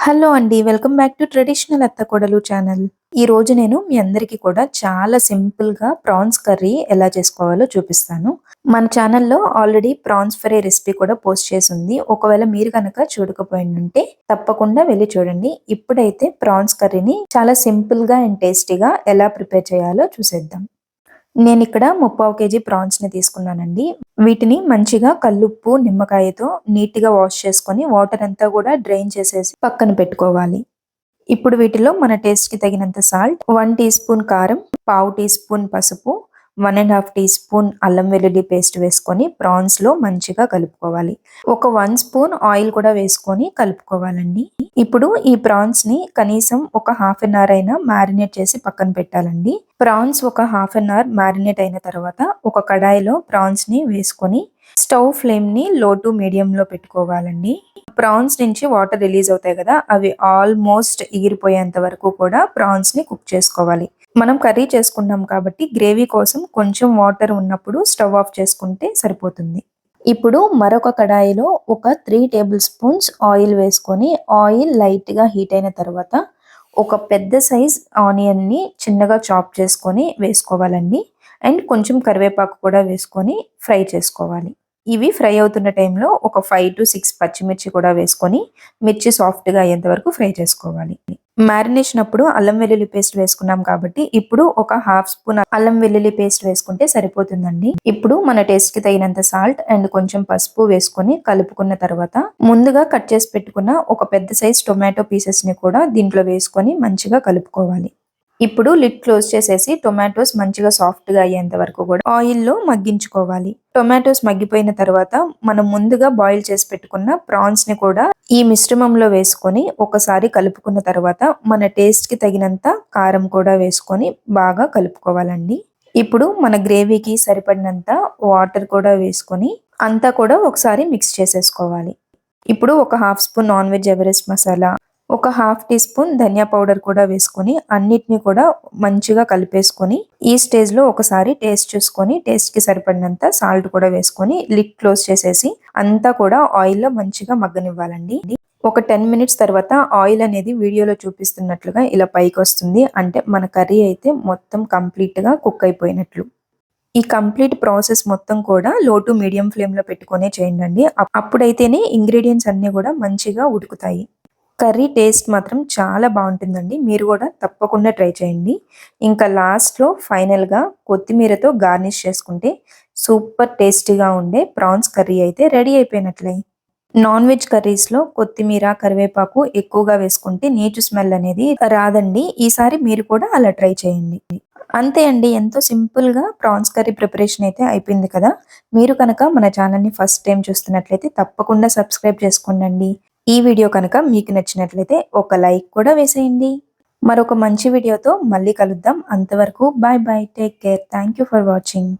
Hello అండి. Welcome back to traditional Attakodalu channel. ఈ రోజు నేను మీ అందరికీ కూడా చాలా సింపుల్‌గా ప్రాన్స్ కర్రీ ఎలా చేసుకోవాలో చూపిస్తాను. మన ఛానల్‌లో ఆల్రెడీ ప్రాన్స్ ఫ్రై రెసిపీ కూడా పోస్ట్ చేసుంది. ఒకవేళ మీరు గనక చూడకపోయుంటే తప్పకుండా వెళ్లి చూడండి. ఇప్పుడైతే ప్రాన్స్ కర్రీని చాలా సింపుల్‌గా అండ్ టేస్టీగా ఎలా ప్రిపేర్ చేయాలో చూసేద్దాం. నేనిక్కడ 3/4 కేజీ ప్రాన్స్‌ని తీసుకున్నానండి. వీటిని మంచిగా కల్లుప్పు, నిమ్మకాయతో నీట్‌గా వాష్ చేసుకొని వాటర్ అంతా కూడా డ్రైన్ చేసేసి పక్కన పెట్టుకోవాలి. ఇప్పుడు వీటిలో మన టేస్ట్‌కి తగినంత సాల్ట్, 1 టీ స్పూన్ కారం, పావు టీ స్పూన్ పసుపు, 1 ½ టీ స్పూన్ అల్లం వెల్లుల్లి పేస్ట్ వేసుకొని ప్రాన్స్‌లో మంచిగా కలుపుకోవాలి. ఒక 1 స్పూన్ ఆయిల్ కూడా వేసుకొని కలుపుకోవాలండి. ఇప్పుడు ఈ ప్రాన్స్‌ని కనీసం ఒక హాఫ్ అన్ అవర్ అయినా మ్యారినేట్ చేసి పక్కన పెట్టాలండి. ప్రాన్స్ ఒక హాఫ్ అన్ అవర్ మ్యారినేట్ అయిన తర్వాత ఒక కడాయిలో ప్రాన్స్‌ని వేసుకొని స్టవ్ ఫ్లేమ్‌ని లో టు మీడియంలో పెట్టుకోవాలండి. ప్రాన్స్ నుంచి వాటర్ రిలీజ్ అవుతాయి కదా! అవి ఆల్మోస్ట్ ఎగిరిపోయేంత వరకు కూడా ప్రాన్స్‌ని కుక్ చేసుకోవాలి. మనం కర్రీ చేసుకున్నాం కాబట్టి గ్రేవీ కోసం కొంచెం వాటర్ ఉన్నప్పుడు స్టవ్ ఆఫ్ చేసుకుంటే సరిపోతుంది. ఇప్పుడు మరొక కడాయిలో ఒక 3 టేబుల్ స్పూన్స్ ఆయిల్ వేసుకొని ఆయిల్ లైట్‌గా హీట్ అయిన తర్వాత ఒక పెద్ద సైజ్ ఆనియన్‌ని చిన్నగా చాప్ చేసుకొని వేసుకోవాలండి. అండ్ కొంచెం కరివేపాకు కూడా వేసుకొని ఫ్రై చేసుకోవాలి. ఇవి ఫ్రై అవుతున్న టైంలో ఒక 5-6 పచ్చిమిర్చి కూడా వేసుకొని మిర్చి సాఫ్ట్‌గా అయ్యేంత వరకు ఫ్రై చేసుకోవాలి. మ్యారినేషన్ అప్పుడు అల్లం వెల్లుల్లి పేస్ట్ వేసుకున్నాం కాబట్టి ఇప్పుడు ఒక హాఫ్ స్పూన్ అల్లం వెల్లుల్లి పేస్ట్ వేసుకుంటే సరిపోతుందండి. ఇప్పుడు మన టేస్ట్ కి తగినంత సాల్ట్ అండ్ కొంచెం పసుపు వేసుకొని కలుపుకున్న తర్వాత ముందుగా కట్ చేసి పెట్టుకున్న ఒక పెద్ద సైజ్ టొమాటో పీసెస్ ని కూడా దీంట్లో వేసుకొని మంచిగా కలుపుకోవాలి. ఇప్పుడు లిడ్ క్లోజ్ చేసేసి టొమాటోస్ మంచిగా సాఫ్ట్‌గా అయ్యేంత వరకు కూడా ఆయిల్‌లో మగ్గించుకోవాలి. టొమాటోస్ మగ్గిపోయిన తర్వాత మనం ముందుగా బాయిల్ చేసి పెట్టుకున్న ప్రాన్స్‌ని కూడా ఈ మిశ్రమంలో వేసుకొని ఒకసారి కలుపుకున్న తర్వాత మన టేస్ట్‌కి తగినంత కారం కూడా వేసుకొని బాగా కలుపుకోవాలండి. ఇప్పుడు మన గ్రేవీకి సరిపడినంత వాటర్ కూడా వేసుకొని అంతా కూడా ఒకసారి మిక్స్ చేసేసుకోవాలి. ఇప్పుడు ఒక half spoon non veg Everest masala, ఒక హాఫ్ టీ స్పూన్ ధనియా పౌడర్ కూడా వేసుకొని అన్నిటిని కూడా మంచిగా కలిపేసుకొని ఈ స్టేజ్‌లో ఒకసారి టేస్ట్ చూసుకొని టేస్ట్‌కి సరిపడినంత సాల్ట్ కూడా వేసుకొని లిడ్ క్లోజ్ చేసేసి అంతా కూడా ఆయిల్‌లో మంచిగా మగ్గనివ్వాలండి. ఒక 10 మినిట్స్ తర్వాత ఆయిల్ అనేది వీడియోలో చూపిస్తున్నట్లుగా ఇలా పైకొస్తుంది. అంటే మన కర్రీ అయితే మొత్తం కంప్లీట్‌గా కుక్ అయిపోయినట్లు. ఈ కంప్లీట్ ప్రాసెస్ మొత్తం కూడా లో టు మీడియం ఫ్లేమ్‌లో పెట్టుకొనే చేయండండి. అప్పుడైతేనే ఇంగ్రీడియెంట్స్ అన్నీ కూడా మంచిగా ఉడుకుతాయి. కర్రీ టేస్ట్ మాత్రం చాలా బావుంటుందండి. మీరు గూడా తప్పకుండా ట్రై చేయండి. ఇంకా లాస్ట్‌లో ఫైనల్‌గా కొత్తిమీరతో గార్నిష్ చేసుకుంటే సూపర్ టేస్టీగా ఉండే ప్రాన్స్ కర్రీ అయితే రెడీ అయిపోయినట్లే. నాన్ వెజ్ కర్రీస్‌లో కొత్తిమీర, కరివేపాకు ఎక్కువగా వేసుకుంటే నీచు స్మెల్ అనేది రాదండి. ఈసారి మీరు కూడా అలా ట్రై చేయండి. అంతే అండి. ఎంతో సింపుల్‌గా ప్రాన్స్ కర్రీ ప్రిపరేషన్ అయితే అయిపోయింది కదా! మీరు కనుక మన ఛానల్‌ని ఫస్ట్ టైమ్ చూస్తున్నట్లయితే తప్పకుండా సబ్స్క్రైబ్ చేసుకోండండి. ఈ వీడియో కనుక మీకు నచ్చినట్లయితే ఒక లైక్ కూడా వేసేయండి. మరొక మంచి వీడియోతో మళ్ళీ కలుద్దాం. అంతవరకు bye bye. Take care. Thank you for watching.